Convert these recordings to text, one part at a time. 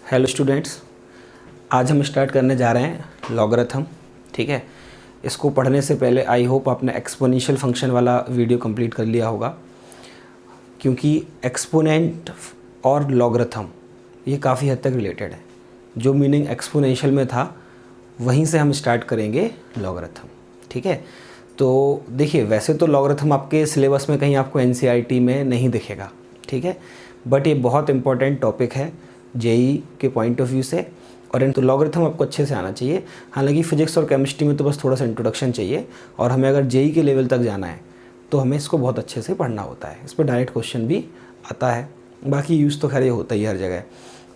Hello students, आज हम start करने जा रहे हैं लॉगरिथम। ठीक है, इसको पढ़ने से पहले आई होप आपने एक्सपोनेंशियल फंक्शन वाला वीडियो कंप्लीट कर लिया होगा, क्योंकि एक्सपोनेंट और लॉगरिथम ये काफ़ी हद तक रिलेटेड है। जो मीनिंग एक्सपोनेंशियल में था वहीं से हम स्टार्ट करेंगे लॉगरिथम। ठीक है, तो देखिए वैसे तो लॉगरिथम आपके सिलेबस में कहीं आपको एनसीईआरटी में नहीं दिखेगा, ठीक है, बट ये बहुत इंपॉर्टेंट टॉपिक है जेई के पॉइंट ऑफ व्यू से, और तो लॉगरिथम आपको अच्छे से आना चाहिए। हालांकि फिजिक्स और केमिस्ट्री में तो बस थोड़ा सा इंट्रोडक्शन चाहिए, और हमें अगर जेई के लेवल तक जाना है तो हमें इसको बहुत अच्छे से पढ़ना होता है। इस पर डायरेक्ट क्वेश्चन भी आता है, बाकी यूज़ तो खैर ये होता ही हर जगह।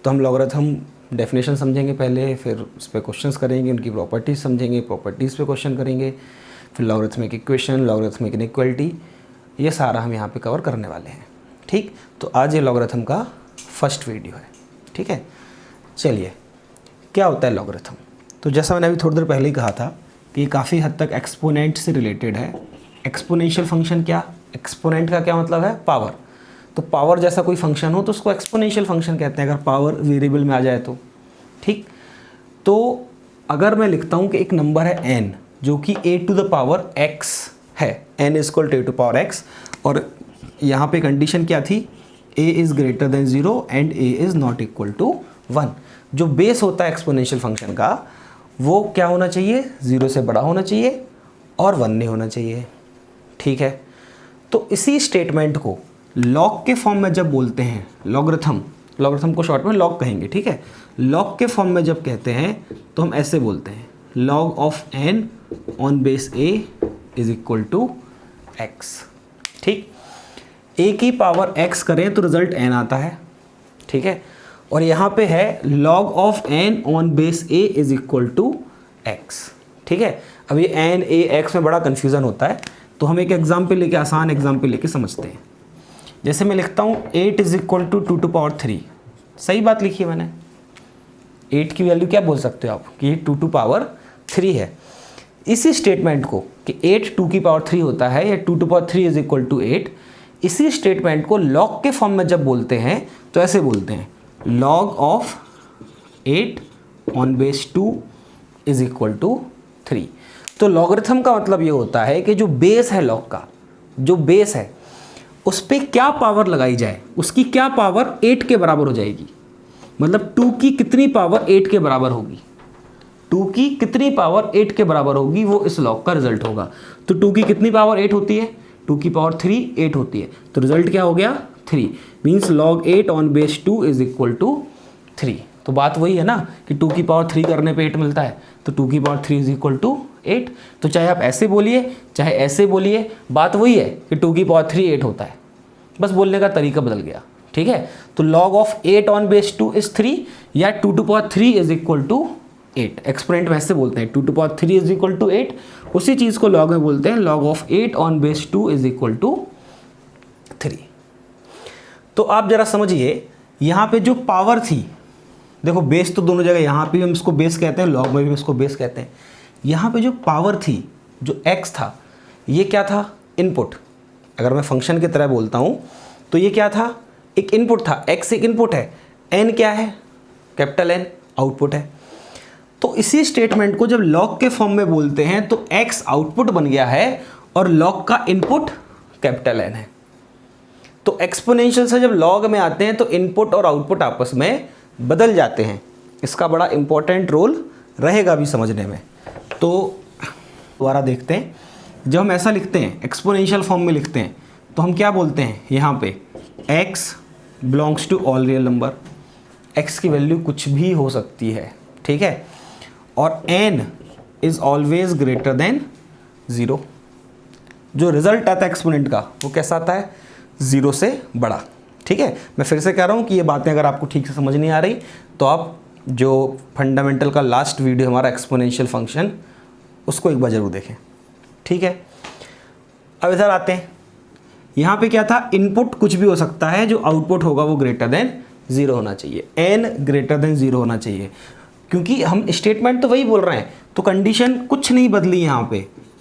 तो हम लॉगरिथम डेफिनेशन समझेंगे पहले, फिर उस पर क्वेश्चंस करेंगे, उनकी प्रॉपर्टीज़ समझेंगे, प्रॉपर्टीज़ पे क्वेश्चन करेंगे, फिर लॉगरिथमिक इक्वेशन, लॉगरिथमिक इनइक्वालिटी, ये सारा हम यहाँ पे कवर करने वाले हैं। ठीक, तो आज ये लॉगरिथम का फर्स्ट वीडियो है। ठीक है, चलिए क्या होता है लॉगरिथम। तो जैसा मैंने अभी थोड़ी देर पहले ही कहा था कि ये काफ़ी हद तक एक्सपोनेंट से रिलेटेड है। एक्सपोनेंशियल फंक्शन क्या, एक्सपोनेंट का क्या मतलब है, पावर। तो पावर जैसा कोई फंक्शन हो तो उसको एक्सपोनेंशियल फंक्शन कहते हैं, अगर पावर वेरिएबल में आ जाए तो। ठीक, तो अगर मैं लिखता हूँ कि एक नंबर है n जो कि a to the power x है, n is equal to a to power x, और यहाँ पे कंडीशन क्या थी, a is greater than 0 and a is not equal to 1। जो बेस होता है एक्सपोनेंशियल फंक्शन का वो क्या होना चाहिए, 0 से बड़ा होना चाहिए और 1 नहीं होना चाहिए। ठीक है, तो इसी स्टेटमेंट को लॉग के फॉर्म में जब बोलते हैं, लॉगरिथम को शॉर्ट में लॉग कहेंगे। ठीक है, लॉग के फॉर्म में जब कहते हैं तो हम ऐसे बोलते हैं, log of n on base a is equal to x। ठीक, a की पावर x करें तो रिजल्ट n आता है। ठीक है, और यहाँ पे है log of n on base a is equal to x। ठीक है, अब ये n a x में बड़ा कन्फ्यूज़न होता है, तो हम एक एग्जाम्पल लेके, आसान एग्जाम्पल लेके समझते हैं। जैसे मैं लिखता हूँ 8 is equal to 2 to power 3, सही बात लिखी है मैंने। 8 की वैल्यू क्या बोल सकते हो आप कि 2 टू पावर 3 है। इसी स्टेटमेंट को कि 8 2 की पावर 3 होता है या 2 to power 3 is equal to 8, इसी स्टेटमेंट को लॉग के फॉर्म में जब बोलते हैं तो ऐसे बोलते हैं, log of 8 on base 2 is equal to 3। तो लॉगरिथम का मतलब ये होता है कि जो बेस है लॉग का, जो बेस है उस पर क्या पावर लगाई जाए, उसकी क्या पावर 8 के बराबर हो जाएगी। मतलब 2 की कितनी पावर 8 के बराबर होगी, 2 की कितनी पावर 8 के बराबर होगी, वो इस लॉग का रिजल्ट होगा। तो 2 की कितनी पावर 8 होती है, 2 की पावर 3 8 होती है, तो रिजल्ट क्या हो गया 3, means log 8 on base 2 is equal to 3। तो बात वही है ना कि 2 की पावर 3 करने पे 8 मिलता है, तो 2 की पावर 3 इज इक्वल टू 8। तो चाहे आप ऐसे बोलिए चाहे ऐसे बोलिए, बात वही है कि 2 की पावर 3 8 होता है, बस बोलने का तरीका बदल गया। ठीक है, तो log of 8 on base 2 is 3 या 2 to power 3 is equal to 8। Exponent वैसे बोलते हैं 2 to power 3 is equal to 8, उसी चीज़ को लॉग में बोलते हैं log of 8 on base 2 is equal to 3। तो आप जरा समझिए, यहाँ पे जो पावर थी, देखो बेस तो दोनों जगह, यहाँ पे हम इसको बेस कहते हैं, लॉग में भी इसको बेस कहते हैं। यहाँ पे जो पावर थी, जो x था, ये क्या था, इनपुट। अगर मैं फंक्शन की तरह बोलता हूँ तो ये क्या था, एक इनपुट था, x एक इनपुट है, n क्या है, कैपिटल N आउटपुट है। तो इसी स्टेटमेंट को जब लॉग के फॉर्म में बोलते हैं तो x आउटपुट बन गया है और लॉग का इनपुट कैपिटल N है। तो एक्सपोनेंशियल से जब लॉग में आते हैं तो इनपुट और आउटपुट आपस में बदल जाते हैं। इसका बड़ा इंपॉर्टेंट रोल रहेगा भी समझने में। तो दोबारा देखते हैं, जब हम ऐसा लिखते हैं एक्सपोनेंशियल फॉर्म में लिखते हैं तो हम क्या बोलते हैं, यहाँ पे x belongs to all real number, x की वैल्यू कुछ भी हो सकती है। ठीक है, और n is always greater than 0। जो रिजल्ट आता है एक्सपोनेंट का वो कैसा आता है, 0 से बड़ा। ठीक है, मैं फिर से कह रहा हूँ कि ये बातें अगर आपको ठीक से समझ नहीं आ रही तो आप जो फंडामेंटल का लास्ट वीडियो हमारा एक्सपोनेंशियल फंक्शन, उसको एक बार जरूर देखें। ठीक है, अब इधर आते हैं, यहाँ पे क्या था, इनपुट कुछ भी हो सकता है, जो आउटपुट होगा वो ग्रेटर देन 0 होना चाहिए, n ग्रेटर देन 0 होना चाहिए, क्योंकि हम स्टेटमेंट तो वही बोल रहे हैं, तो कंडीशन कुछ नहीं बदली।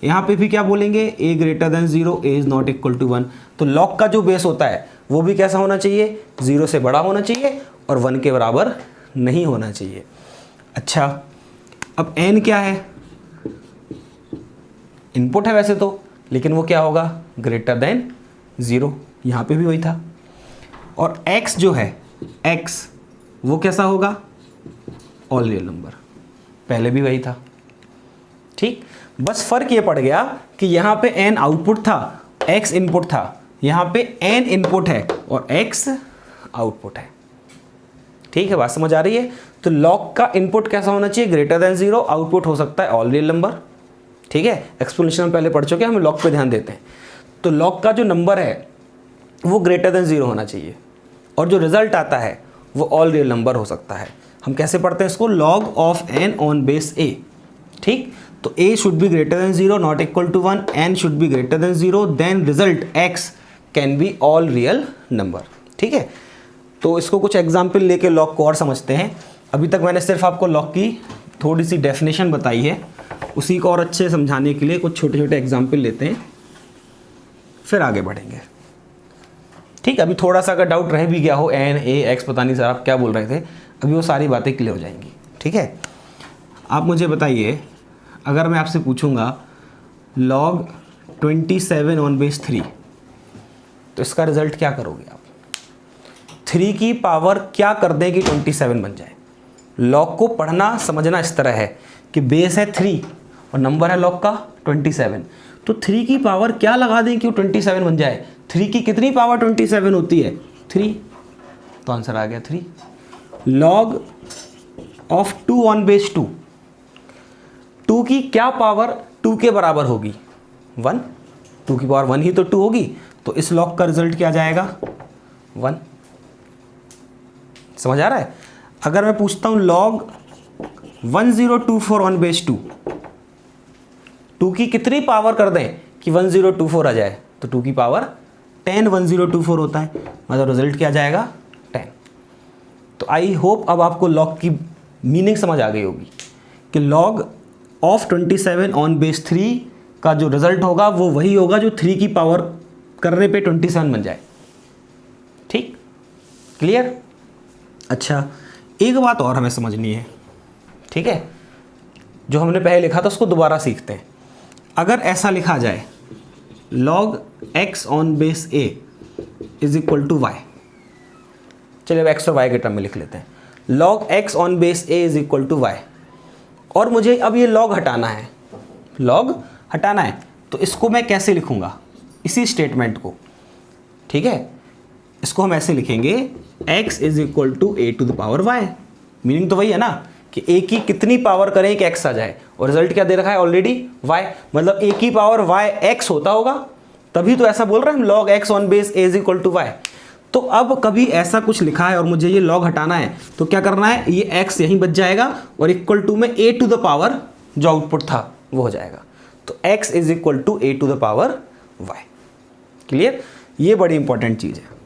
यहाँ पे भी क्या बोलेंगे, a greater than 0, a is not equal to 1। तो लॉग का जो बेस होता है वो भी कैसा होना चाहिए, 0 से बड़ा होना चाहिए और 1 के बराबर नहीं होना चाहिए। अच्छा, अब n क्या है? इनपुट है वैसे तो, लेकिन वो क्या होगा? Greater than 0। यहाँ पे भी वही था। और x जो है, x वो कैसा होगा? All real number. पहले भी वही था। ठीक, बस फर्क ये पड़ गया कि यहाँ पे n आउटपुट था, x इनपुट था। यहाँ पे n इनपुट है और x आउटपुट है। ठीक है, बात समझ आ रही है? तो लॉग का इनपुट कैसा होना चाहिए? Greater than 0। आउटपुट हो सकता है ऑल रियल नंबर। ठीक है, एक्सप्लेनेशन में पहले पढ़ चुके हैं, हम लॉग पे ध्यान देते हैं। तो लॉग का जो नंबर है वो ग्रेटर देन 0 होना चाहिए, और जो रिजल्ट आता है वो ऑल रियल नंबर हो सकता है। हम कैसे पढ़ते हैं इसको? Log of n on base a। ठीक, तो a should be greater than 0, not equal to 1, n should be greater than 0, then result x can be all real number. ठीक है, तो इसको कुछ एग्जाम्पल लेके लॉग को और समझते हैं। अभी तक मैंने सिर्फ आपको लॉग की थोड़ी सी डेफिनेशन बताई है, उसी को और अच्छे से समझाने के लिए कुछ छोटे छोटे एग्जाम्पल लेते हैं, फिर आगे बढ़ेंगे। ठीक, अभी थोड़ा सा अगर डाउट रह भी गया हो, n a x पता नहीं सर आप क्या बोल रहे थे, अभी वो सारी बातें क्लियर हो जाएंगी। ठीक है, आप मुझे बताइए, अगर मैं आपसे पूछूंगा log 27 ऑन बेस 3, तो इसका रिजल्ट क्या करोगे आप? 3 की पावर क्या कर दें कि 27 बन जाए? लॉग को पढ़ना समझना इस तरह है कि बेस है 3 और नंबर है लॉग का 27, तो 3 की पावर क्या लगा दें कि वो 27 बन जाए? 3 की कितनी पावर 27 होती है? 3, तो आंसर आ गया 3। लॉग ऑफ 2 ऑन बेस 2, 2 की क्या पावर 2 के बराबर होगी? 1। 2 की पावर 1 ही तो 2 होगी, तो इस लॉग का रिजल्ट क्या जाएगा? 1। समझ आ रहा है? अगर मैं पूछता हूं लॉग 1024 ऑन बेस 2, 2 की कितनी पावर कर दें कि 1024 आ जाए? तो 2 की पावर 10 1024 होता है, मतलब रिजल्ट क्या जाएगा? 10। तो आई होप अब आपको लॉग की मीनिंग समझ आ गई होगी कि लॉग ऑफ 27 ऑन बेस 3 का जो रिजल्ट होगा वो वही होगा जो 3 की पावर करने पे 27 बन जाए। ठीक, क्लियर? अच्छा, एक बात और हमें समझनी है। ठीक है, जो हमने पहले लिखा था उसको दोबारा सीखते हैं। अगर ऐसा लिखा जाए log x on base a is equal to y, चलिए अब x और y के टर्म में लिख लेते हैं। log x on base a is equal to y, और मुझे अब ये log हटाना है, log हटाना है, तो इसको मैं कैसे लिखूंगा? इसी स्टेटमेंट को। ठीक है, इसको हम ऐसे लिखेंगे x is equal to a to the power y। Meaning तो वही है ना कि a की कितनी पावर करें कि x आ जाए, और रिजल्ट क्या दे रखा है ऑलरेडी? y, मतलब a की पावर y x होता होगा, तभी तो ऐसा बोल रहे हैं हम log x on base a is equal to y। तो अब कभी ऐसा कुछ लिखा है और मुझे ये log हटाना है, तो क्या करना है? ये x यहीं बच जाएगा और इक्वल टू में a टू द पावर जो आउटपुट था वो हो जाएगा। तो x is equal to a to the power y। Clear? ये बड़ी इंपॉर्टेंट चीज़ है।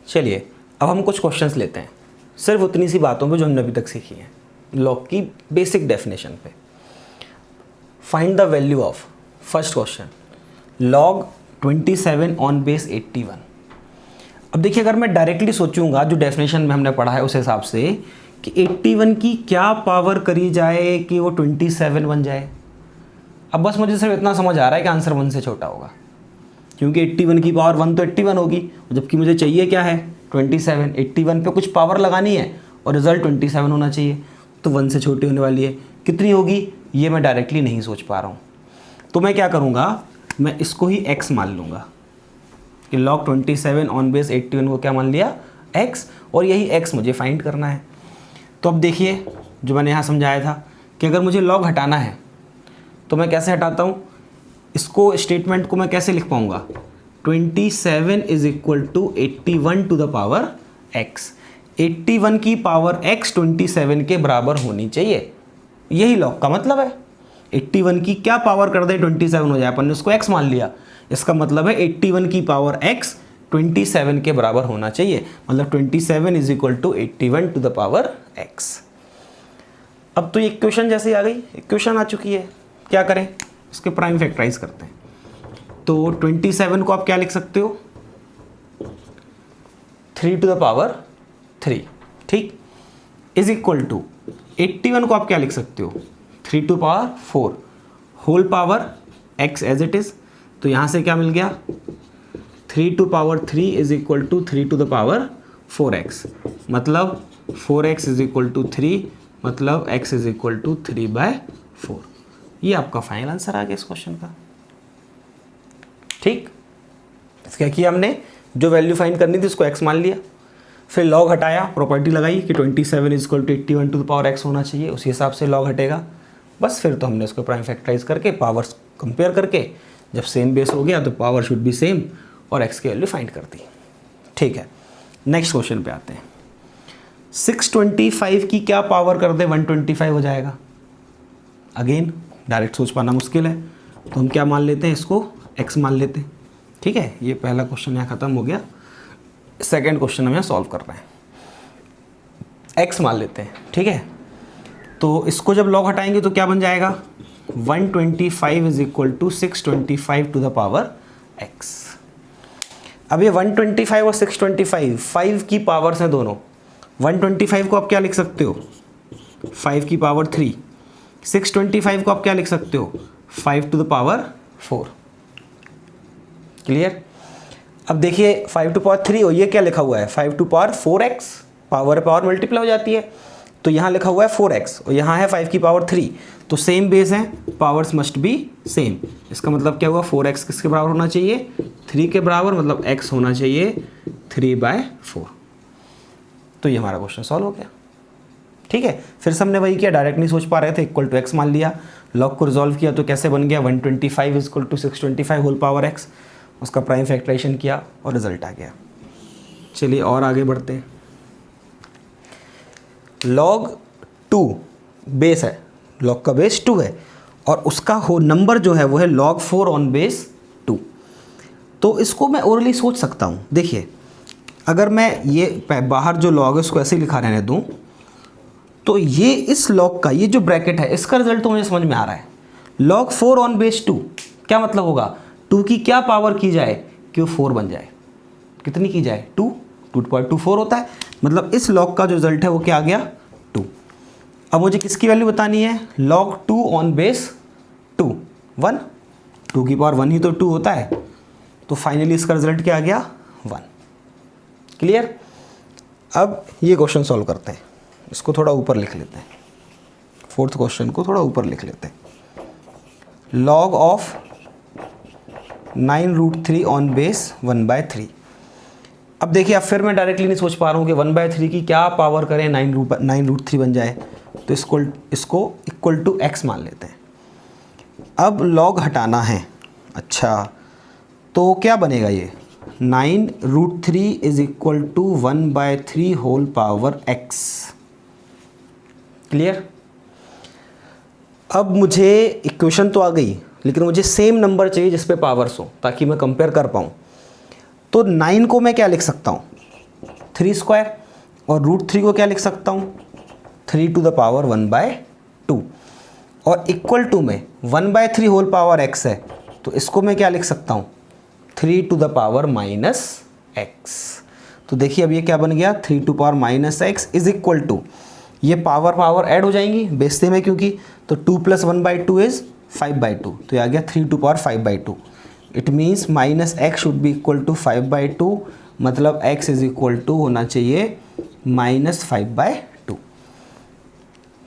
चलिए अब हम कुछ क्वेश्चंस लेते हैं, सिर्फ उतनी सी बातों पे जो हमने अभी तक सीखी है, लॉग की बेसिक डेफिनेशन पे। Find the value of, first question, log 27 on base 81। अब देखिए, अगर मैं डायरेक्टली सोचूंगा जो डेफिनेशन में हमने पढ़ा है उस हिसाब से कि 81 की क्या पावर करी जाए कि वो 27 बन जाए। अब बस मुझे सिर्फ इतना समझ आ रहा है कि आंसर 1 से छोटा होगा, क्योंकि 81 की पावर 1 तो 81 होगी, जबकि मुझे चाहिए क्या है? 27। 81 पे कुछ पावर लगानी है और रिजल्ट 27 होना चाहिए, तो 1 से छोटी होने वाली है। कितनी होगी ये मैं डायरेक्टली नहीं सोच पा रहा हूँ, तो मैं क्या करूँगा? मैं इसको ही x मान लूँगा कि log 27 ऑन बेस 81 को क्या मान लिया? x, और यही x मुझे फाइंड करना है। तो अब देखिए, जो मैंने यहाँ समझाया था कि अगर मुझे log हटाना है तो मैं कैसे हटाता हूँ? इसको स्टेटमेंट को मैं कैसे लिख पाऊंगा? 27 is equal to 81 to the power x। 81 की पावर x 27 के बराबर होनी चाहिए, यही लॉग का मतलब है। 81 की क्या पावर कर दे 27 हो जाए, अपन ने उसको x मान लिया, इसका मतलब है 81 की पावर x 27 के बराबर होना चाहिए, मतलब 27 is equal to 81 to the power x। अब तो ये इक्वेशन जैसे आ गई, इक्वेशन आ चुकी है, क्या करें? इसके प्राइम फैक्टराइज करते हैं। तो 27 को आप क्या लिख सकते हो? 3 टू द पावर 3। ठीक, इज इक्वल टू 81 को आप क्या लिख सकते हो 3 to power 4 whole power x as it is. तो यहाँ से क्या मिल गया 3 to power 3 is equal to 3 to the power 4x, मतलब 4x इज इक्वल टू 3, मतलब x इज इक्वल टू 3/4। ये आपका फाइनल आंसर आ गया इस क्वेश्चन का। ठीक, क्या किया हमने, जो वैल्यू फाइंड करनी थी उसको x मान लिया, फिर लॉग हटाया, प्रॉपर्टी लगाई कि 27 is equal to 81 to the power x होना चाहिए, उसी हिसाब से लॉग हटेगा। बस फिर तो हमने उसको प्राइम फैक्टराइज करके पावर्स कंपेयर करके जब सेम बेस हो गया तो पावर शुड बी सेम और x की वैल्यू फाइंड कर दी। ठीक है, नेक्स्ट क्वेश्चन पे आते हैं। 625 की क्या पावर कर दे 125 हो जाएगा। अगेन डायरेक्ट सोच पाना मुश्किल है, तो हम क्या मान लेते हैं, इसको x मान लेते हैं। ठीक है, ये पहला क्वेश्चन यहाँ ख़त्म हो गया। सेकेंड क्वेश्चन हम यहाँ सॉल्व कर रहे हैं, x मान लेते हैं। ठीक है, तो इसको जब लॉग हटाएंगे तो क्या बन जाएगा 125 is equal to 625 to the power x। अब ये 125 और 625 5 की पावर्स हैं दोनों। 125 को आप क्या लिख सकते हो 5 की पावर 3, 625 को आप क्या लिख सकते हो 5 टू द पावर 4। क्लियर। अब देखिए 5 टू पावर 3 और ये क्या लिखा हुआ है 5 to power 4x, power multiply हो जाती है, तो यहाँ लिखा हुआ है 4x और यहाँ है 5 की पावर 3, तो सेम बेस है, पावर्स मस्ट बी सेम। इसका मतलब क्या हुआ 4x किसके बराबर होना चाहिए 3 के बराबर, मतलब x होना चाहिए 3/4। तो ये हमारा क्वेश्चन सॉल्व हो गया। ठीक है, फिर से हमने वही किया, डायरेक्ट नहीं सोच पा रहे थे, इक्वल टू x मान लिया, लॉग को रिजॉल्व किया तो कैसे बन गया 125 is equal to 625 whole power x, उसका प्राइम फैक्टराइजेशन किया और रिजल्ट आ गया। चलिए और आगे बढ़ते हैं। log 2 बेस है, log का बेस 2 है और उसका हो नंबर जो है वो है log 4 ऑन बेस 2। तो इसको मैं ओरली सोच सकता हूँ। देखिए अगर मैं ये बाहर जो log है उसको ऐसे ही लिखा रहने दूँ तो ये इस log का ये जो ब्रैकेट है इसका रिजल्ट तो मुझे समझ में आ रहा है। log 4 ऑन बेस 2 क्या मतलब होगा 2 की क्या पावर की जाए कि वो 4 बन जाए, कितनी की जाए 2 2/4 होता है, मतलब इस log का जो रिजल्ट है वो क्या आ गया 2। अब मुझे किसकी वैल्यू बतानी है log 2 ऑन बेस 2 1, 2 की पावर 1 ही तो 2 होता है, तो फाइनली इसका रिजल्ट क्या आ गया 1। क्लियर। अब ये क्वेश्चन सॉल्व करते हैं, इसको थोड़ा ऊपर लिख लेते हैं, फोर्थ क्वेश्चन को थोड़ा ऊपर लिख लेते हैं। log of 9√3 on base 1/3। अब देखिए अब फिर मैं डायरेक्टली नहीं सोच पा रहा हूँ कि 1/3 की क्या पावर करें 9√3 बन जाए, तो इसको इक्वल टू x मान लेते हैं। अब log हटाना है, अच्छा तो क्या बनेगा ये 9√3 is equal to 1/3 whole power x। Clear. अब मुझे इक्वेशन तो आ गई लेकिन मुझे सेम नंबर चाहिए जिस पे पावर्स हो ताकि मैं कंपेयर कर पाऊँ। तो 9 को मैं क्या लिख सकता हूँ 3² और √3 को क्या लिख सकता हूँ 3 टू द पावर 1/2 और इक्वल टू में 1/3 होल पावर x है तो इसको मैं क्या लिख सकता हूँ 3 टू द पावर -x। तो देखिए अब ये क्या बन गया 3 to power -x is equal to, ये पावर ऐड हो जाएंगी बेस सेम है क्योंकि, तो 2 + 1/2 इज 5/2, तो ये आ गया 3 to power 5/2। It means -x should be equal to 5/2, मतलब x इज इक्वल टू होना चाहिए -5/2।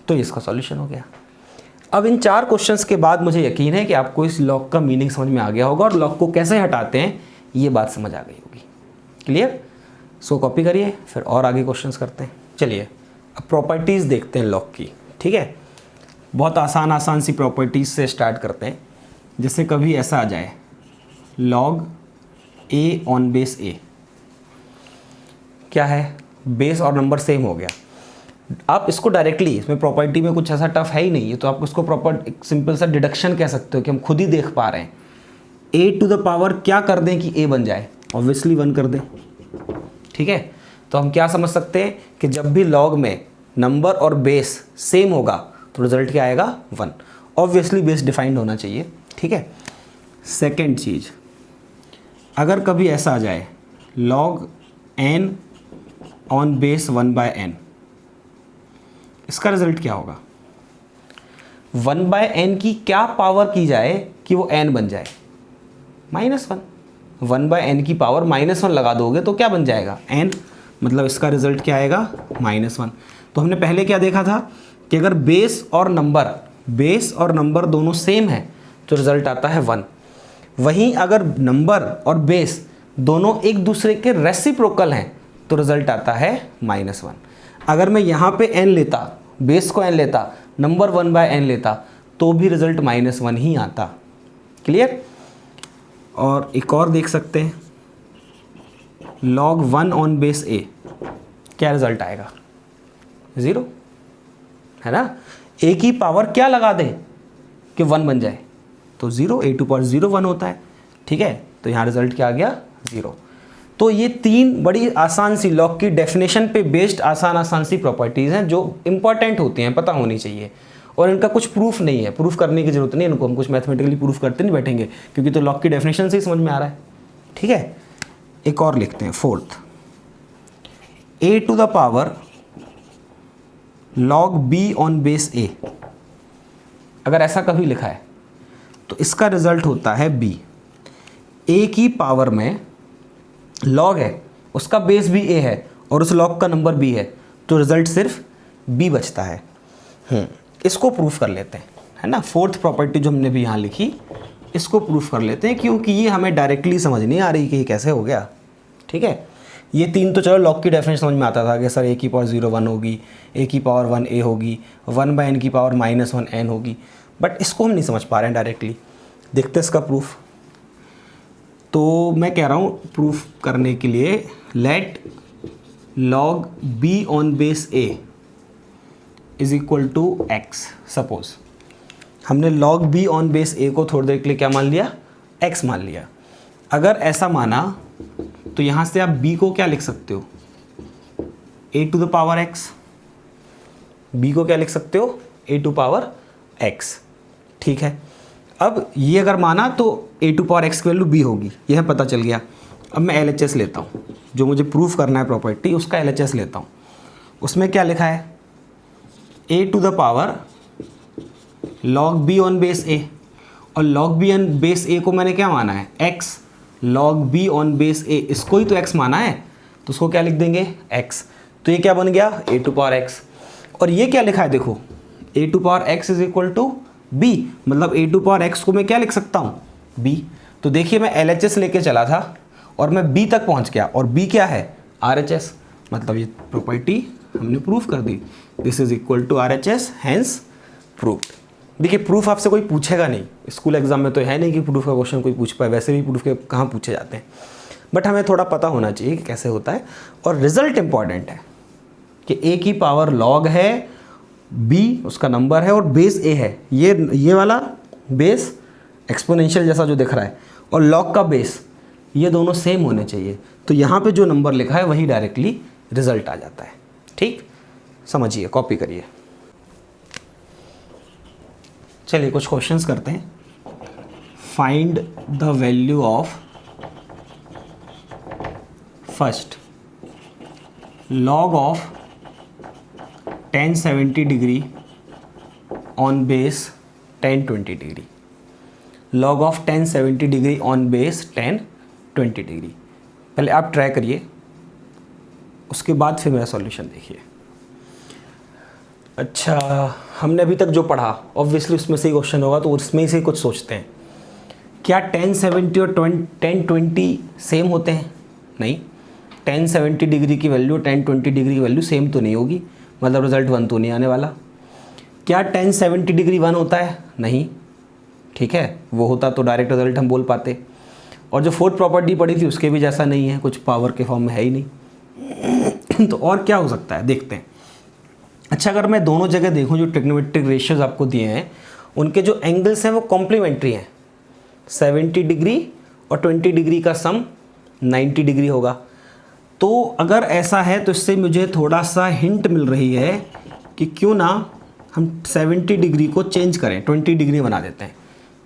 तो इसका सॉल्यूशन हो गया। अब इन 4 क्वेश्चंस के बाद मुझे यकीन है कि आपको इस लॉग का मीनिंग समझ में आ गया होगा और लॉग को कैसे हटाते हैं ये बात समझ आ गई होगी। क्लियर। सो कॉपी करिए फिर और आगे क्वेश्चंस करते हैं। चलिए अब प्रॉपर्टीज़ देखते हैं लॉग की। ठीक है, बहुत आसान सी प्रॉपर्टीज़ से स्टार्ट करते हैं। जैसे कभी ऐसा आ जाए log a on base a, क्या है बेस और नंबर सेम हो गया। आप इसको डायरेक्टली, इसमें प्रॉपर्टी में कुछ ऐसा टफ है ही नहीं, ये तो आप उसको प्रॉपर एक सिंपल सा डिडक्शन कह सकते हो कि हम खुद ही देख पा रहे हैं। a टू द पावर क्या कर दें कि a बन जाए, ऑब्वियसली 1 कर दें। ठीक है, तो हम क्या समझ सकते हैं कि जब भी log में नंबर और बेस सेम होगा तो रिजल्ट क्या आएगा 1। ऑब्वियसली बेस डिफाइंड होना चाहिए। ठीक है। सेकेंड चीज़, अगर कभी ऐसा आ जाए log n on base 1/n, इसका रिजल्ट क्या होगा? 1/n की क्या पावर की जाए कि वो n बन जाए? -1। 1/n की पावर -1 लगा दोगे तो क्या बन जाएगा? n। मतलब इसका रिजल्ट क्या आएगा? -1। तो हमने पहले क्या देखा था कि अगर बेस और नंबर दोनों सेम है तो रिजल्ट आता है 1। वहीं अगर नंबर और बेस दोनों एक दूसरे के रेसिप्रोकल हैं तो रिजल्ट आता है -1। अगर मैं यहाँ पे n लेता, बेस को n लेता, नंबर 1/n लेता तो भी रिजल्ट -1 ही आता। क्लियर? और एक और देख सकते हैं, log 1 ऑन बेस a, क्या रिजल्ट आएगा? 0, है ना? a की पावर क्या लगा दें कि 1 बन जाए? तो 0, a टू पावर 0 1 होता है। ठीक है, तो यहाँ रिजल्ट क्या आ गया? 0। तो ये 3 बड़ी आसान सी लॉग की डेफिनेशन पे बेस्ड आसान सी प्रॉपर्टीज़ हैं जो इंपॉर्टेंट होती हैं, पता होनी चाहिए। और इनका कुछ प्रूफ नहीं है, प्रूफ करने की जरूरत नहीं है इनको, हम कुछ मैथमेटिकली प्रूफ करते नहीं बैठेंगे क्योंकि तो लॉग की डेफिनेशन से ही समझ में आ रहा है। ठीक है, एक और लिखते हैं, fourth, a to the power log b on base a। अगर ऐसा कभी लिखा है तो इसका रिजल्ट होता है b। a की पावर में log है, उसका बेस भी a है और उस log का नंबर b है, तो रिजल्ट सिर्फ b बचता है। इसको प्रूफ कर लेते हैं, है ना? फोर्थ प्रॉपर्टी जो हमने भी यहाँ लिखी, इसको प्रूफ कर लेते हैं क्योंकि ये हमें डायरेक्टली समझ नहीं आ रही कि ये कैसे हो गया। ठीक है, ये 3 तो चलो लॉग की डेफिनेशन समझ में आता था कि सर a की पावर 0 1 होगी, a की पावर 1 a होगी, 1/n की पावर -1 n होगी, बट इसको हम नहीं समझ पा रहे हैं डायरेक्टली। देखते हैं इसका प्रूफ। तो मैं कह रहा हूँ प्रूफ करने के लिए, let log b on base a is equal to x। Suppose हमने log b on base a को थोड़ी देर के लिए क्या मान लिया? x मान लिया। अगर ऐसा माना तो यहाँ से आप b को क्या लिख सकते हो? a to the power x। b को क्या लिख सकते हो? a to power x। ठीक है, अब ये अगर माना तो a टू पावर x की वैल्यू b होगी, यह पता चल गया। अब मैं LHS लेता हूँ, जो मुझे प्रूफ करना है प्रॉपर्टी, उसका LHS लेता हूँ। उसमें क्या लिखा है? a to the power log b on base a, और log b on base a को मैंने क्या माना है? x। log b on base a, इसको ही तो x माना है, तो उसको क्या लिख देंगे? x। तो ये क्या बन गया? a to power x। और ये क्या लिखा है देखो, a to power x is equal to b, मतलब a टू पावर x को मैं क्या लिख सकता हूँ? b। तो देखिए मैं LHS लेके चला था और मैं b तक पहुँच गया, और b क्या है? RHS। मतलब ये प्रॉपर्टी हमने प्रूफ कर दी, this is equal to RHS, hence proved. देखिए प्रूफ आपसे कोई पूछेगा नहीं, स्कूल एग्जाम में तो है नहीं कि प्रूफ का क्वेश्चन कोई पूछ पाए, वैसे भी प्रूफ के कहाँ पूछे जाते हैं, बट हमें थोड़ा पता होना चाहिए कि कैसे होता है। और रिजल्ट इंपॉर्टेंट है कि a की पावर log है, b उसका नंबर है और बेस a है, ये वाला बेस एक्सपोनेंशियल जैसा जो दिख रहा है और log का बेस, ये दोनों सेम होने चाहिए। तो यहाँ पे जो नंबर लिखा है वही डायरेक्टली रिजल्ट आ जाता है। ठीक, समझिए, कॉपी करिए। चलिए कुछ क्वेश्चंस करते हैं। Find the value of first log of 1070 degree on base 1020 degree. log of 1070 degree on base 1020 degree. पहले आप ट्राई करिए, उसके बाद फिर मेरा सॉल्यूशन देखिए। अच्छा, हमने अभी तक जो पढ़ा ऑब्वियसली उसमें से ही क्वेश्चन होगा, तो उसमें से कुछ सोचते हैं। क्या 1070 और 1020 सेम होते हैं? नहीं। 1070 डिग्री की वैल्यू 1020 डिग्री की वैल्यू सेम तो नहीं होगी, मतलब रिजल्ट 1 तो नहीं आने वाला। क्या 1070 डिग्री 1 होता है? नहीं। ठीक है, वो होता तो डायरेक्ट रिजल्ट हम बोल पाते। और जो फोर्थ प्रॉपर्टी पढ़ी थी उसके भी जैसा नहीं है, कुछ पावर के फॉर्म में है ही नहीं। तो और क्या हो सकता है, देखते हैं। अच्छा, अगर मैं दोनों जगह देखूं जो ट्रिग्नोमेट्रिक रेशियोज आपको दिए हैं उनके जो एंगल्स हैं वो कॉम्प्लीमेंट्री हैं। 70 डिग्री और 20 डिग्री का सम 90 डिग्री होगा। तो अगर ऐसा है तो इससे मुझे थोड़ा सा हिंट मिल रही है कि क्यों ना हम 70 डिग्री को चेंज करें, 20 डिग्री बना देते हैं,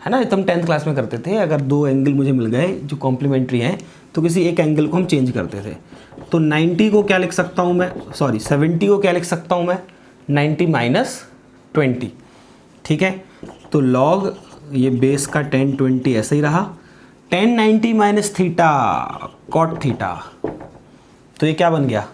है ना? ये तो हम 10th क्लास में करते थे। अगर दो एंगल मुझे मिल गए जो कॉम्प्लीमेंट्री हैं तो किसी एक एंगल को हम चेंज करते थे। तो 90 को क्या लिख सकता हूँ मैं, सॉरी 70 को क्या लिख सकता हूँ मैं? 90 माइनस 20, ठीक है। तो लॉग ये बेस का 10 20 ऐसे ही रहा, 10 90 माइनस थीटा कॉट थीटा, तो ये क्या बन गया,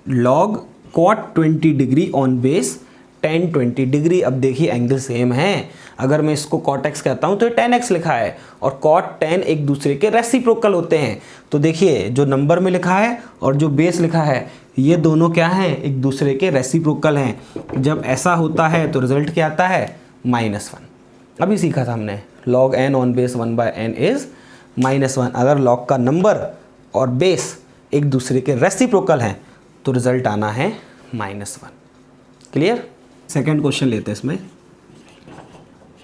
log cot 20 degree on base 10 20 degree. अब देखिए एंगल सेम है, अगर मैं इसको कॉट एक्स कहता हूँ तो ये 10x लिखा है, और कॉट 10 एक दूसरे के रेसिप्रोकल होते हैं। तो देखिए जो नंबर में लिखा है और जो बेस लिखा है ये दोनों क्या हैं, एक दूसरे के रेसिप्रोकल हैं। जब ऐसा होता है तो रिजल्ट क्या आता है, -1। अभी सीखा था हमने log n on base 1/n is -1। अगर log का नंबर और बेस एक दूसरे के रेसिप्रोकल हैं तो रिजल्ट आना है -1। क्लियर। सेकेंड क्वेश्चन लेते हैं इसमें,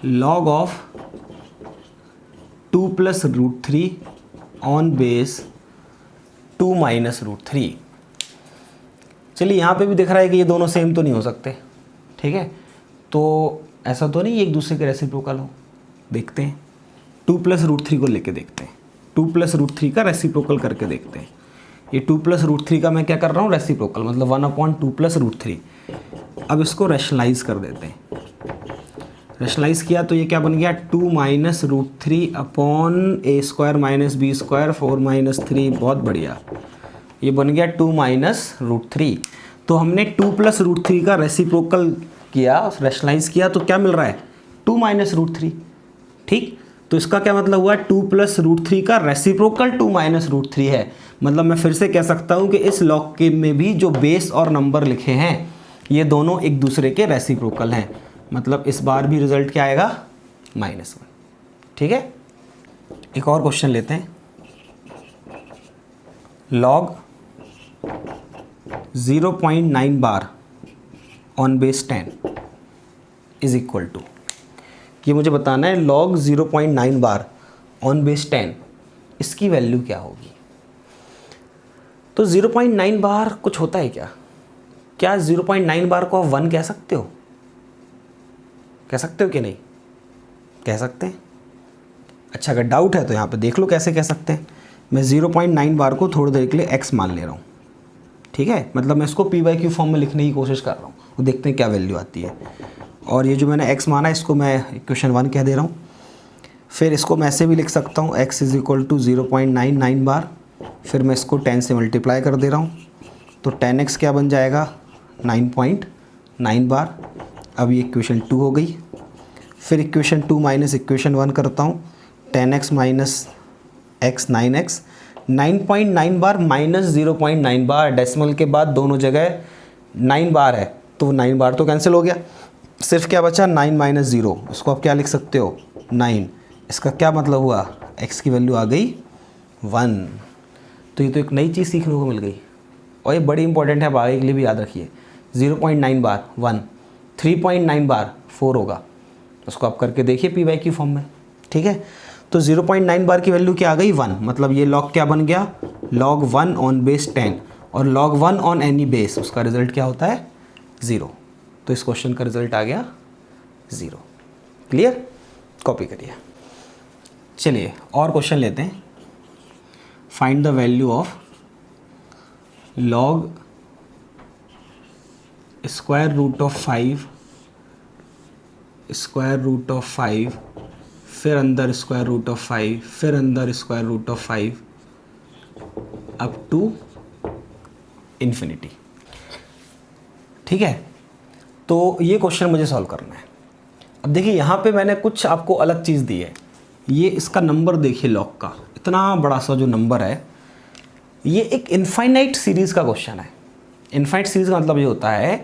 log ऑफ 2 + √3 ऑन बेस 2 - √3। चलिए यहाँ पे भी दिख रहा है कि ये दोनों सेम तो नहीं हो सकते, ठीक है। तो ऐसा तो नहीं एक दूसरे के रेसिप्रोकल हो, देखते हैं 2 + √3 को लेके देखते हैं, 2 + √3 का रेसिप्रोकल करके देखते हैं। ये 2 + √3 का मैं क्या कर रहा हूँ, रेसिप्रोकल, मतलब 1/2 + √3। अब इसको रैशनलाइज कर देते हैं, रैशनलाइज किया तो ये क्या बन गया, 2 - √3 अपॉन a² - b² 4 - 3, बहुत बढ़िया, ये बन गया 2 - √3। तो हमने 2 + √3 का रेसिप्रोकल किया, रैशनलाइज किया, तो क्या मिल रहा है, 2 - √3, ठीक। तो इसका क्या मतलब हुआ, 2 + √3 का रेसिप्रोकल 2 - √3 है। मतलब मैं फिर से कह सकता हूँ कि इस लॉग के में भी जो बेस और नंबर लिखे हैं ये दोनों एक दूसरे के रेसिप्रोकल हैं। मतलब इस बार भी रिजल्ट क्या आएगा, -1, ठीक है। एक और क्वेश्चन लेते हैं, log 0.9 बार on base 10 is equal to, ये मुझे बताना है log 0.9 बार ऑन बेस 10 इसकी वैल्यू क्या होगी। तो 0.9 बार कुछ होता है क्या, क्या 0.9 बार को आप 1 कह सकते हो, कह सकते हो कि नहीं, कह सकते हैं। अच्छा अगर डाउट है तो यहाँ पे देख लो कैसे कह सकते हैं। मैं 0.9 बार को थोड़ी देर के लिए x मान ले रहा हूँ, ठीक है। मतलब मैं इसको p/q फॉर्म में लिखने की कोशिश कर रहा हूँ, वो देखते हैं क्या वैल्यू आती है। और ये जो मैंने x माना इसको मैं इक्वेशन 1 कह दे रहा हूँ। फिर इसको मैं ऐसे भी लिख सकता हूँ, x = 0.99 बार, फिर मैं इसको 10 से मल्टीप्लाई कर दे रहा हूँ, तो 10x क्या बन जाएगा, 9.9 बार। अब ये इक्वेशन 2 हो गई। फिर इक्वेशन 2 माइनस इक्वेशन 1 करता हूँ, 10x - x 9x, 9.9 बार माइनस 0.9 बार, डेसिमल के बाद दोनों जगह 9 बार है तो 9 बार तो कैंसिल हो गया, सिर्फ क्या बचा 9 - 0, इसको आप क्या लिख सकते हो 9। इसका क्या मतलब हुआ, x की वैल्यू आ गई 1। तो ये तो एक नई चीज़ सीखने को मिल गई, और ये बड़ी इंपॉर्टेंट है, आप आगे के लिए भी याद रखिए। 0.9 बार 1, 3.9 बार 4 होगा, उसको आप करके देखिए p/q फॉर्म में, ठीक है। तो 0.9 बार की वैल्यू क्या आ गई 1, मतलब ये log क्या बन गया, log 1 ऑन बेस 10, और log 1 ऑन एनी बेस उसका रिजल्ट क्या होता है 0। तो इस क्वेश्चन का रिजल्ट आ गया 0। क्लियर, कॉपी करिए। चलिए और क्वेश्चन लेते हैं, find the value of log √5 √5, फिर अंदर √5, फिर अंदर √5 अप टू इन्फिनिटी, ठीक है। तो ये क्वेश्चन मुझे सॉल्व करना है। अब देखिए यहाँ पे मैंने कुछ आपको अलग चीज़ दी है, ये इसका नंबर देखिए, लॉग का इतना बड़ा सा जो नंबर है, ये एक इनफाइनाइट सीरीज़ का क्वेश्चन है। इनफाइनाइट सीरीज़ का मतलब ये होता है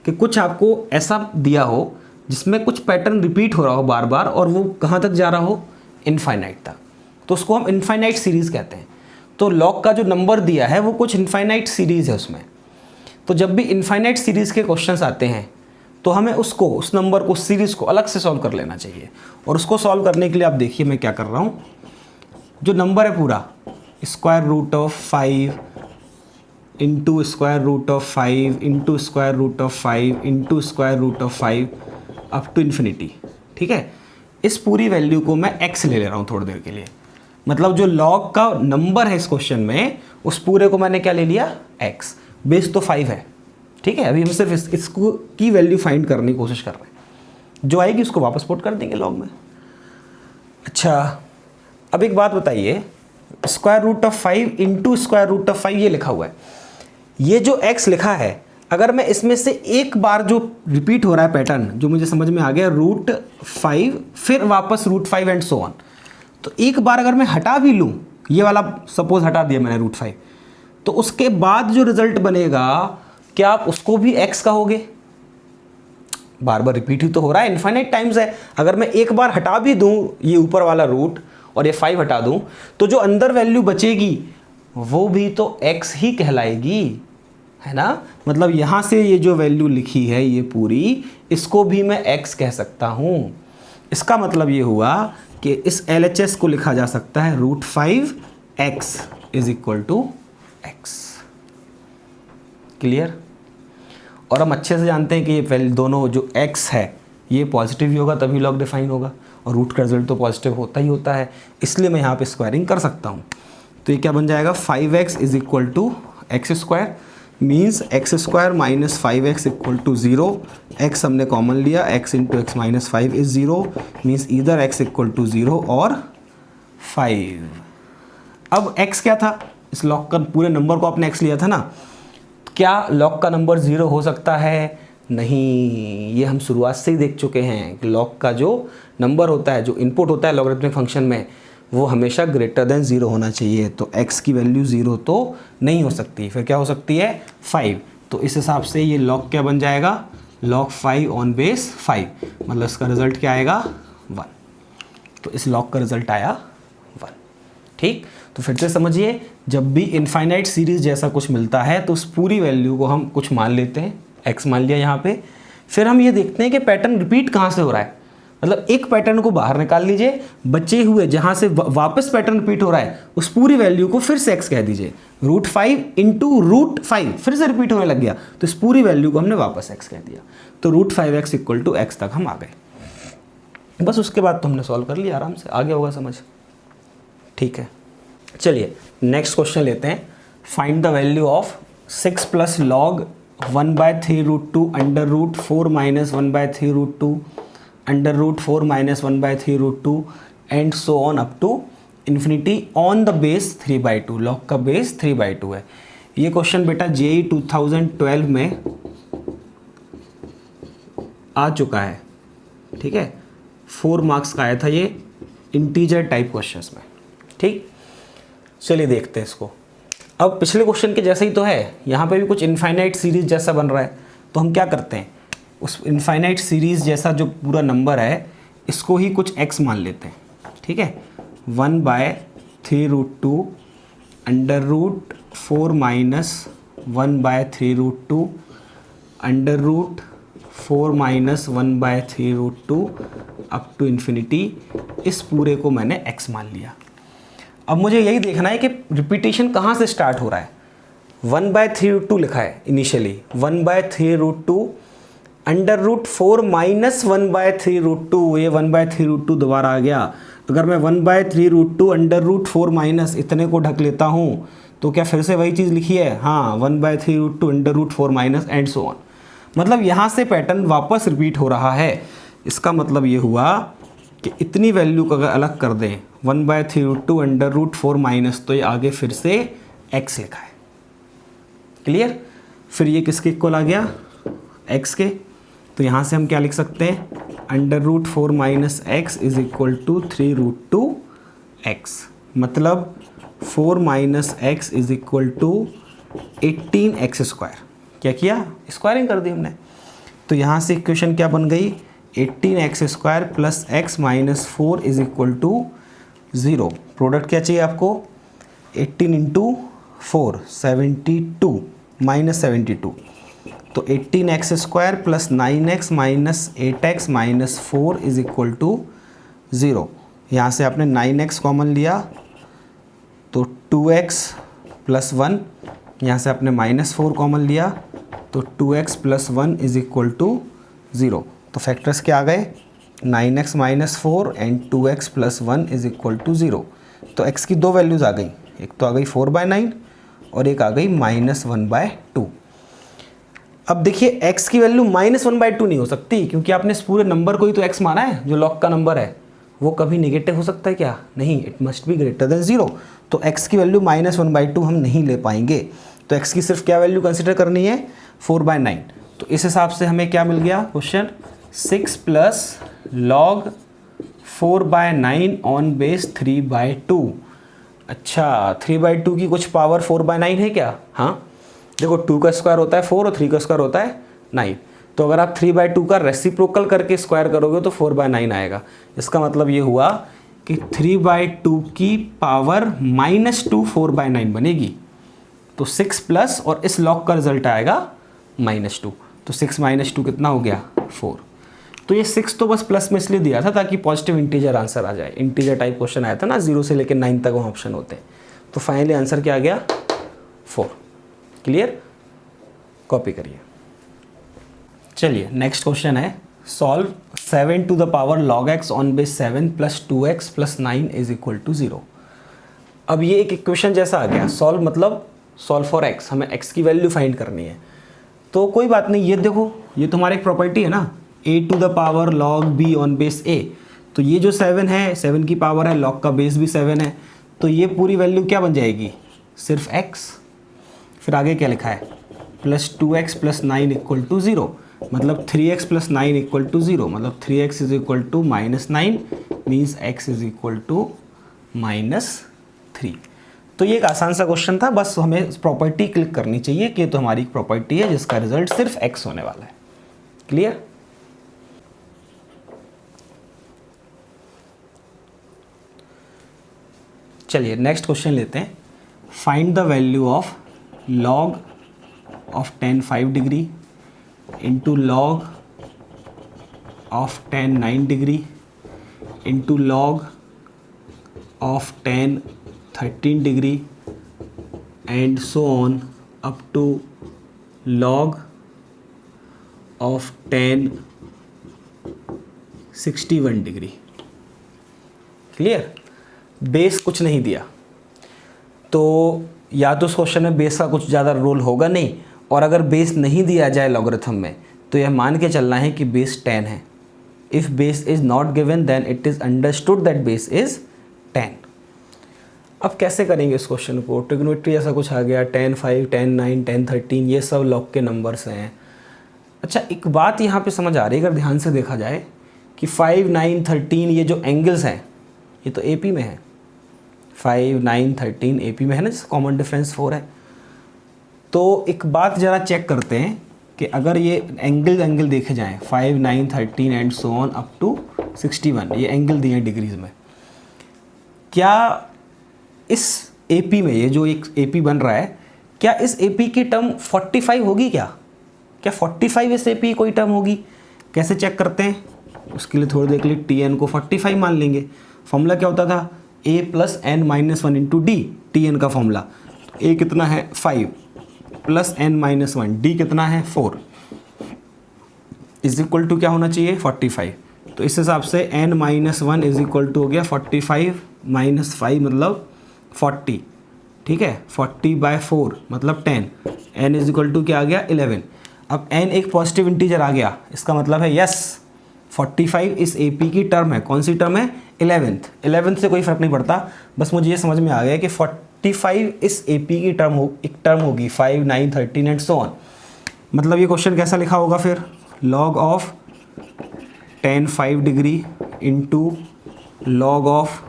कि कुछ आपको ऐसा दिया हो जिसमें कुछ पैटर्न रिपीट हो रहा हो बार बार, और वो कहाँ तक जा रहा हो, इनफाइनाइट तक, तो उसको हम इनफाइनाइट सीरीज़ कहते हैं। तो लॉग का जो नंबर दिया है वो कुछ इनफाइनाइट सीरीज़ है उसमें। तो जब भी इनफाइनाइट सीरीज़ के क्वेश्चंस आते हैं तो हमें उसको, उस नंबर को, सीरीज़ को अलग से सॉल्व कर लेना चाहिए। और उसको सॉल्व करने के लिए आप देखिए मैं क्या कर रहा हूँ, जो नंबर है पूरा √5 into √5 into √5 into √5 up to infinity, ठीक है। इस पूरी वैल्यू को मैं x ले रहा हूँ थोड़ी देर के लिए, मतलब जो log का नंबर है इस क्वेश्चन में, उस पूरे को मैंने क्या ले लिया, x। बेस तो 5 है, ठीक है, अभी हम सिर्फ इसको की वैल्यू फाइंड करने की कोशिश कर रहे हैं, जो आएगी उसको वापस पुट कर देंगे लॉग में। अच्छा, अब एक बात बताइए, square root of 5 into square root of 5 ये लिखा हुआ है, ये जो x लिखा है, अगर मैं इसमें से एक बार जो रिपीट हो रहा है पैटर्न, जो मुझे समझ में आ गया, रूट 5 फिर वापस रूट 5 एंड सो ऑन, तो एक बार अगर मैं हटा भी लूँ, ये वाला सपोज हटा दिया मैंने रूट 5, तो उसके बाद जो रिजल्ट बनेगा क्या आप उसको भी x कहोगे? बार बार रिपीट ही तो हो रहा है, इनफाइनाइट टाइम्स है। अगर मैं एक बार हटा भी दूं ये ऊपर वाला रूट और ये 5 हटा दूं, तो जो अंदर वैल्यू बचेगी वो भी तो x ही कहलाएगी, है ना। मतलब यहाँ से ये जो वैल्यू लिखी है ये पूरी, इसको भी मैं x कह सकता हूँ। इसका मतलब ये हुआ कि इस LHS को लिखा जा सकता है root 5x is equal to x। Clear? और हम अच्छे से जानते हैं कि ये वैल्यू दोनों जो x है ये पॉजिटिव ही होगा तभी लॉग डिफाइन होगा, और रूट का रिजल्ट तो पॉजिटिव होता ही होता है, इसलिए मैं यहाँ पे स्क्वायरिंग कर सकता हूँ। तो ये क्या बन जाएगा, 5x is equal to x square, means x square minus 5x equal to 0। x हमने कॉमन लिया, x into x minus 5 is 0, means either x equal to 0 और 5। अब x क्या था, इस लॉग का पूरे नंबर को आपने x लिया था ना, क्या लॉग का नंबर 0 हो सकता है? नहीं, ये हम शुरुआत से ही देख चुके हैं कि लॉग का जो नंबर होता है, जो इनपुट होता है लॉगरिथमिक फंक्शन में, वो हमेशा ग्रेटर देन 0 होना चाहिए। तो x की वैल्यू 0 तो नहीं हो सकती, फिर क्या हो सकती है, 5। तो इस हिसाब से ये लॉग क्या बन जाएगा, log 5 ऑन बेस 5, मतलब इसका रिजल्ट क्या आएगा, 1। तो इस लॉग का रिजल्ट आया 1। ठीक, तो फिर से समझिए, जब भी इनफाइनाइट सीरीज जैसा कुछ मिलता है तो उस पूरी वैल्यू को हम कुछ मान लेते हैं, x मान लिया यहाँ पे, फिर हम ये देखते हैं कि पैटर्न रिपीट कहाँ से हो रहा है। मतलब एक पैटर्न को बाहर निकाल लीजिए, बचे हुए जहाँ से वापस पैटर्न रिपीट हो रहा है उस पूरी वैल्यू को फिर से x कह दीजिए। रूट 5 इंटू रूट 5 फिर से रिपीट होने लग गया, तो इस पूरी वैल्यू को हमने वापस x कह दिया। तो root 5x equal to x तक हम आ गए। बस उसके बाद तो हमने सॉल्व कर लिया आराम से, आ गया होगा समझ। ठीक है, चलिए नेक्स्ट क्वेश्चन लेते हैं। Find the value of 6 plus log 1/3 root 2 under root 4 minus 1/3 root 2 under root 4 minus 1/3 root 2 and so on up to infinity on the base 3/2। Log का बेस 3/2 है। ये क्वेश्चन बेटा JEE 2012 में आ चुका है, ठीक है, 4 मार्क्स का आया था ये, इंटीजर टाइप क्वेश्चंस में। ठीक, चलिए देखते हैं इसको। अब पिछले क्वेश्चन के जैसा ही तो है, यहाँ पे भी कुछ इनफाइनाइट सीरीज जैसा बन रहा है, तो हम क्या करते हैं, उस इनफाइनाइट सीरीज जैसा जो पूरा नंबर है इसको ही कुछ x मान लेते हैं। ठीक है, 1/3 root 2 under root 4 minus 1/3 root 2 under root 4 minus 1/3 root 2 up to infinity, इस पूरे को मैंने x मान लिया। अब मुझे यही देखना है कि रिपीटेशन कहाँ से स्टार्ट हो रहा है। 1/3 रूट 2 लिखा है initially, 1/3 root 2 under root 4 minus 1/3 root 2, ये 1/3 रूट 2 दोबारा आ गया। अगर मैं 1/3 रूट 2 अंडर रूट 4 माइनस इतने को ढक लेता हूँ तो क्या फिर से वही चीज़ लिखी है? हाँ, 1/3 root 2 under root 4 minus and so on. मतलब यहाँ से पैटर्न वापस रिपीट हो रहा है। इसका मतलब ये हुआ कि इतनी वैल्यू को अगर अलग कर दें, 1/3 रूट 2 अंडर रूट 4 माइनस, तो ये आगे फिर से x लिखा है। क्लियर? फिर ये किसके इक्वल आ गया? x के। तो यहाँ से हम क्या लिख सकते हैं, under root 4 minus x is equal to 3 root 2 x. मतलब 4 minus x is equal to 18x square. क्या किया? स्क्वायरिंग कर दी हमने। तो यहाँ से इक्वेशन क्या बन गई, 18x square plus x minus 4 is equal to 0। Product क्या चाहिए आपको, 18 इंटू 4 72 माइनस 72। तो 18x square plus 9x minus 8x minus 4 is equal to 0। यहाँ से आपने 9x कॉमन लिया तो 2x प्लस 1, यहाँ से आपने माइनस 4 कॉमन लिया तो 2x plus 1 is equal to 0। तो फैक्टर्स क्या आ गए, 9x minus 4 and 2x plus 1 is equal to 0। तो x की दो वैल्यूज़ आ गई, एक तो आ गई 4/9 और एक आ गई -1/2। अब देखिए x की वैल्यू -1/2 नहीं हो सकती, क्योंकि आपने इस पूरे नंबर को ही तो x माना है, जो लॉग का नंबर है वो कभी नेगेटिव हो सकता है क्या? नहीं, it must be greater than 0। तो x की वैल्यू -1/2 हम नहीं ले पाएंगे, तो x की सिर्फ क्या वैल्यू कंसिडर करनी है? 4/9। तो इस हिसाब से हमें क्या मिल गया question? 6 plus log 4/9 on base 3/2। अच्छा, 3/2 की कुछ पावर 4/9 है क्या? हाँ, देखो 2 का स्क्वायर होता है 4 और 3 का स्क्वायर होता है 9। तो अगर आप 3/2 का रेसिप्रोकल करके स्क्वायर करोगे तो 4/9 आएगा। इसका मतलब ये हुआ कि 3/2 की पावर -2 4/9 बनेगी। तो 6 प्लस और इस लॉग का रिजल्ट आएगा -2। तो 6 - 2 कितना हो गया? 4। तो ये 6 तो बस प्लस में इसलिए दिया था ताकि पॉजिटिव इंटीजर आंसर आ जाए। इंटीजर टाइप क्वेश्चन आया था ना, 0 से लेकर 9 तक वहाँ ऑप्शन होते हैं। तो फाइनली आंसर क्या आ गया? 4। क्लियर? कॉपी करिए। चलिए नेक्स्ट क्वेश्चन है, solve 7 to the power log x on base 7 plus 2x plus 9 is equal to 0। अब ये एक इक्वेशन जैसा आ गया। सॉल्व मतलब सॉल्व फॉर x, हमें x की वैल्यू फाइंड करनी है। तो कोई बात नहीं, ये देखो ये तुम्हारी एक प्रॉपर्टी है ना, a to the power log b on base a। तो ये जो 7 है, 7 की पावर है, log का बेस भी 7 है, तो ये पूरी वैल्यू क्या बन जाएगी? सिर्फ x। फिर आगे क्या लिखा है? Plus 2x plus 9 equal to 0, मतलब 3x प्लस 9 इक्वल टू 0, मतलब 3x is equal to -9 means x is equal to -3। तो ये एक आसान सा क्वेश्चन था, बस हमें प्रॉपर्टी क्लिक करनी चाहिए कि तो हमारी प्रॉपर्टी है जिसका रिजल्ट सिर्फ x होने वाला है। क्लियर? चलिए नेक्स्ट क्वेश्चन लेते हैं। Find the value of log of tan 5 degree into log of tan 9 degree into log of tan 13 degree and so on up to log of tan 61 degree। Clear? Base कुछ नहीं दिया, तो या तो उस question में बेस का कुछ ज़्यादा रोल होगा नहीं, और अगर बेस नहीं दिया जाए लॉगरिथम में तो यह मान के चलना है कि बेस 10 है। If base is not given then it is understood that base is 10। अब कैसे करेंगे इस क्वेश्चन को? ट्रिग्नोमेट्री ऐसा कुछ आ गया, tan 5, tan 9, tan 13, ये सब लॉग के नंबर्स हैं। अच्छा, एक बात यहाँ पे समझ आ रही है अगर ध्यान से देखा जाए कि 5, 9, 13 ये जो एंगल्स हैं ये तो AP में है। 5, 9, 13 AP में है ना, जिसका कॉमन डिफरेंस 4 है। तो एक बात ज़रा चेक करते हैं कि अगर ये एंगल देखे जाएं 5, 9, 13 and so on up to 61, ये एंगल दिए हैं डिग्रीज में, क्या इस AP में ये जो एक AP बन रहा है, क्या इस AP की टर्म 45 होगी? क्या 45 इस AP की कोई टर्म होगी? कैसे चेक करते हैं? उसके लिए थोड़ी देर के लिए TN को 45 मान लेंगे। फॉर्मूला क्या होता था? a plus n minus 1 into D, TN का फॉर्मूला। a कितना है? 5 प्लस n माइनस 1, d कितना है? 4 इज इक्वल टू क्या होना चाहिए? 45। तो इस हिसाब से n minus 1 is equal to हो गया 45 माइनस 5 मतलब 40। ठीक है, 40/4 मतलब 10। n इज इक्वल टू क्या आ गया? 11। अब n एक पॉजिटिव इंटीजर आ गया, इसका मतलब है यस 45 इस AP की टर्म है। कौन सी टर्म है? 11th से कोई फर्क नहीं पड़ता, बस मुझे ये समझ में आ गया कि 45 इस AP की एक टर्म होगी 5, 9, 13 एंड सो ऑन। मतलब ये क्वेश्चन कैसा लिखा होगा फिर? log of tan 5 degree into log of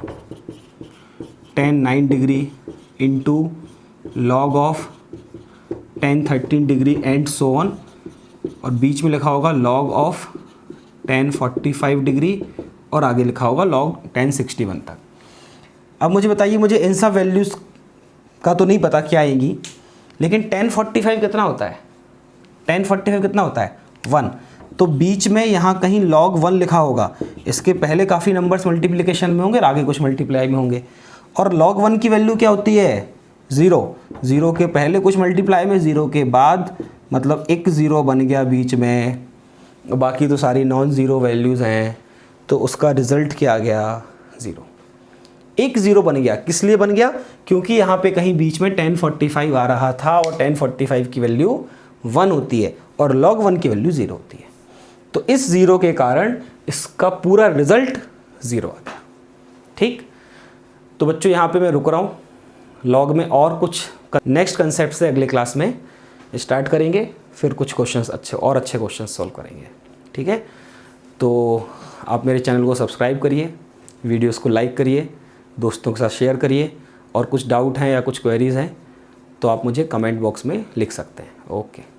tan 9 degree into log of tan 13 degree and so on, और बीच में लिखा होगा log ऑफ tan 45 डिग्री और आगे लिखा होगा log tan 61 तक। अब मुझे बताइए, मुझे इन सब वैल्यूज़ का तो नहीं पता क्या आएंगी, लेकिन tan 45 कितना होता है? tan 45 कितना होता है? 1। तो बीच में यहाँ कहीं log 1 लिखा होगा। इसके पहले काफ़ी नंबर्स मल्टीप्लिकेशन में होंगे और आगे कुछ मल्टीप्लाई में होंगे। और log 1 की वैल्यू क्या होती है? 0। 0 के पहले कुछ मल्टीप्लाई में, 0 के बाद, मतलब एक 0 बन गया बीच में, बाकी तो सारी नॉन ज़ीरो वैल्यूज़ हैं। तो उसका रिज़ल्ट क्या आ गया? 0। एक 0 बन गया। किस लिए बन गया? क्योंकि यहाँ पे कहीं बीच में tan 45 आ रहा था और tan 45 की वैल्यू 1 होती है और log 1 की वैल्यू 0 होती है। तो इस 0 के कारण इसका पूरा रिजल्ट 0 आ गया। ठीक, तो बच्चों यहाँ पे मैं रुक रहा हूँ। लॉग में और कुछ नेक्स्ट कंसेप्ट से अगले क्लास में स्टार्ट करेंगे, फिर कुछ क्वेश्चंस अच्छे क्वेश्चंस सॉल्व करेंगे। ठीक है, तो आप मेरे चैनल को सब्सक्राइब करिए, वीडियोस को लाइक करिए, दोस्तों के साथ शेयर करिए, और कुछ डाउट हैं या कुछ क्वेरीज़ हैं तो आप मुझे कमेंट बॉक्स में लिख सकते हैं। ओके।